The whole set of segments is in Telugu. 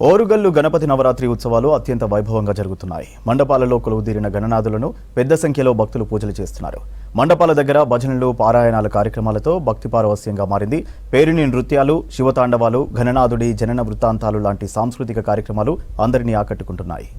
ఓరుగల్లు గణపతి నవరాత్రి ఉత్సవాలు అత్యంత వైభవంగా జరుగుతున్నాయి. మండపాలలో కొలువుదీరిన గణనాథులను పెద్ద సంఖ్యలో భక్తులు పూజలు చేస్తున్నారు. మండపాల దగ్గర భజనలు, పారాయణాల కార్యక్రమాలతో భక్తి పారవస్యంగా మారింది. పేరిణి నృత్యాలు, శివతాండవాలు, గణనాథుడి జనన వృత్తాంతాలు లాంటి సాంస్కృతిక కార్యక్రమాలు అందరినీ ఆకట్టుకుంటున్నాయి.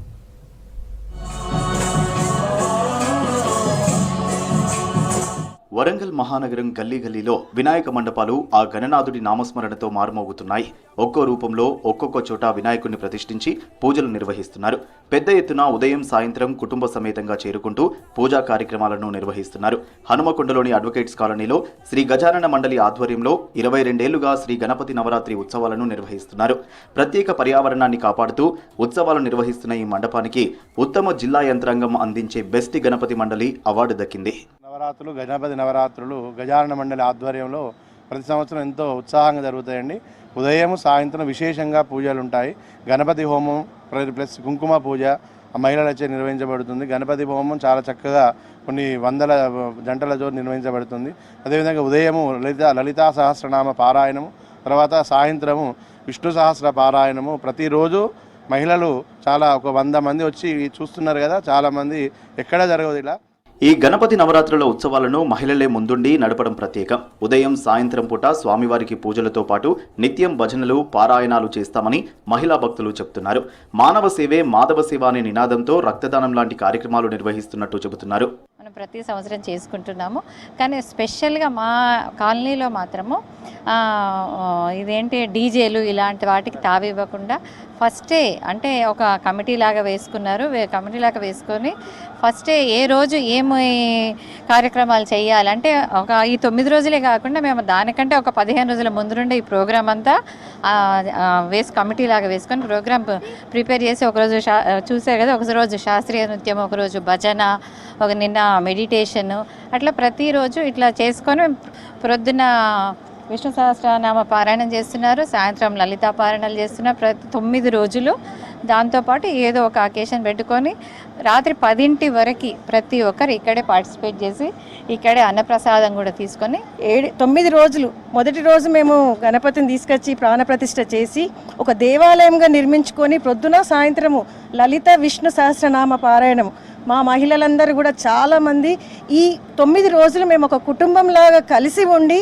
వరంగల్ మహానగరం గల్లీ గల్లీలో వినాయక మండపాలు ఆ గణనాథుడి నామస్మరణతో మారుమోగుతున్నాయి. ఒక్కో రూపంలో ఒక్కొక్క చోట వినాయకుడిని ప్రతిష్ఠించి పూజలు నిర్వహిస్తున్నారు. పెద్ద ఎత్తున ఉదయం సాయంత్రం కుటుంబ సమేతంగా చేరుకుంటూ పూజా కార్యక్రమాలను నిర్వహిస్తున్నారు. హనుమకొండలోని అడ్వకేట్స్ కాలనీలో శ్రీ గజానన మండలి ఆధ్వర్యంలో 22 ఏళ్లుగా శ్రీ గణపతి నవరాత్రి ఉత్సవాలను నిర్వహిస్తున్నారు. ప్రత్యేక పర్యావరణాన్ని కాపాడుతూ ఉత్సవాలు నిర్వహిస్తున్న ఈ మండపానికి ఉత్తమ జిల్లా యంత్రాంగం అందించే బెస్ట్ గణపతి మండలి అవార్డు దక్కింది. గణపతి నవరాత్రులు గజానన మండలి ఆధ్వర్యంలో ప్రతి సంవత్సరం ఎంతో ఉత్సాహంగా జరుగుతాయండి. ఉదయం సాయంత్రం విశేషంగా పూజలు ఉంటాయి. గణపతి హోమం ప్లస్ కుంకుమ పూజ మహిళలచే నిర్వహించబడుతుంది. గణపతి హోమం చాలా చక్కగా కొన్ని వందల జంటలతో నిర్వహించబడుతుంది. అదేవిధంగా ఉదయము లలితా సహస్రనామ పారాయణము, తర్వాత సాయంత్రము విష్ణు సహస్ర పారాయణము. ప్రతిరోజు మహిళలు చాలా ఒక 100 మంది వచ్చి చూస్తున్నారు కదా, చాలామంది ఎక్కడ జరగదు ఇలా. ఈ గణపతి నవరాత్రుల ఉత్సవాలను మహిళలే ముందుండి నడపడం ప్రత్యేకం. ఉదయం సాయంత్రం పూట స్వామివారికి పూజలతో పాటు నిత్యం భజనలు, పారాయణాలు చేస్తామని మహిళా భక్తులు చెబుతున్నారు. మానవ సేవే మాధవ సేవ అనే నినాదంతో రక్తదానం లాంటి కార్యక్రమాలు నిర్వహిస్తున్నట్టు చెబుతున్నారు. మనం ప్రతి సంవత్సరం చేసుకుంటున్నాము, కానీ స్పెషల్గా మా కాలనీలో మాత్రము ఇదేంటి డీజేలు ఇలాంటి వాటికి తావివ్వకుండా ఫస్టే అంటే ఒక కమిటీ లాగా వేసుకున్నారు. కమిటీ లాగా వేసుకొని ఫస్టే ఏ రోజు ఏమి కార్యక్రమాలు చేయాలంటే ఈ 9 రోజులే కాకుండా మేము దానికంటే ఒక 15 రోజుల ముందు నుండి ఈ ప్రోగ్రామ్ అంతా కమిటీ లాగా వేసుకొని ప్రోగ్రామ్ ప్రిపేర్ చేసి ఒకరోజు చూసారు కదా, ఒకరోజు శాస్త్రీయ నృత్యం, ఒకరోజు భజన, నిన్న మెడిటేషను, అట్లా ప్రతిరోజు ఇట్లా చేసుకొని ప్రొద్దున విష్ణు సహస్రనామ పారాయణం చేస్తున్నారు, సాయంత్రం లలితా పారాయణాలు చేస్తున్నారు. ప్రతి 9 రోజులు దాంతోపాటు ఏదో ఒక అకేషన్ పెట్టుకొని రాత్రి 10 వరకు ప్రతి ఒక్కరు ఇక్కడే పార్టిసిపేట్ చేసి ఇక్కడే అన్నప్రసాదం కూడా తీసుకొని 9 రోజులు మొదటి రోజు మేము గణపతిని తీసుకొచ్చి ప్రాణప్రతిష్ఠ చేసి ఒక దేవాలయంగా నిర్మించుకొని ప్రొద్దున సాయంత్రము లలిత విష్ణు సహస్రనామ పారాయణం. మా మహిళలందరూ కూడా చాలామంది ఈ 9 రోజులు మేము ఒక కుటుంబంలాగా కలిసి ఉండి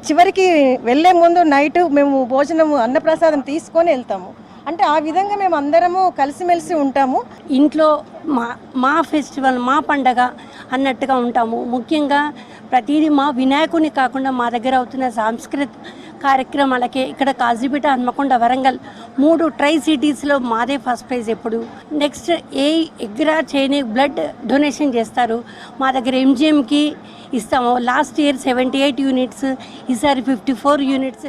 చివరికి వెళ్ళే ముందు నైట్ మేము భోజనము అన్నప్రసాదం తీసుకొని వెళ్తాము. అంటే ఆ విధంగా మేము అందరము కలిసిమెలిసి ఉంటాము. ఇంట్లో మా ఫెస్టివల్, మా పండగ అన్నట్టుగా ఉంటాము. ముఖ్యంగా ప్రతిదీ మా వినాయకుని కాకుండా మా దగ్గర అవుతున్న సాంస్కృతిక కార్యక్రమాలకే ఇక్కడ కాజీపేట, హన్మకొండ, వరంగల్ 3 ట్రై సిటీస్లో మాదే ఫస్ట్ ప్రైజ్. ఎప్పుడు నెక్స్ట్ ఎగ్రా చేయని బ్లడ్ డొనేషన్ చేస్తారు. మా దగ్గర ఎంజిఎంకి ఇస్తాము. లాస్ట్ ఇయర్ 78 యూనిట్స్, ఈసారి 54 యూనిట్స్.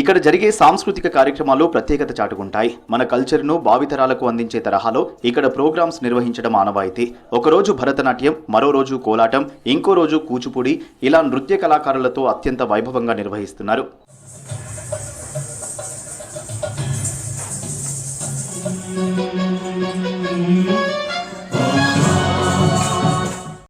ఇక్కడ జరిగే సాంస్కృతిక కార్యక్రమాలు ప్రత్యేకత చాటుకుంటాయి. మన కల్చర్ను భావితరాలకు అందించే తరహాలో ఇక్కడ ప్రోగ్రామ్స్ నిర్వహించడం ఆనవాయితీ. ఒకరోజు భరతనాట్యం, మరో రోజు కోలాటం, ఇంకో రోజు కూచిపూడి, ఇలా నృత్య కళాకారులతో అత్యంత వైభవంగా నిర్వహిస్తున్నారు.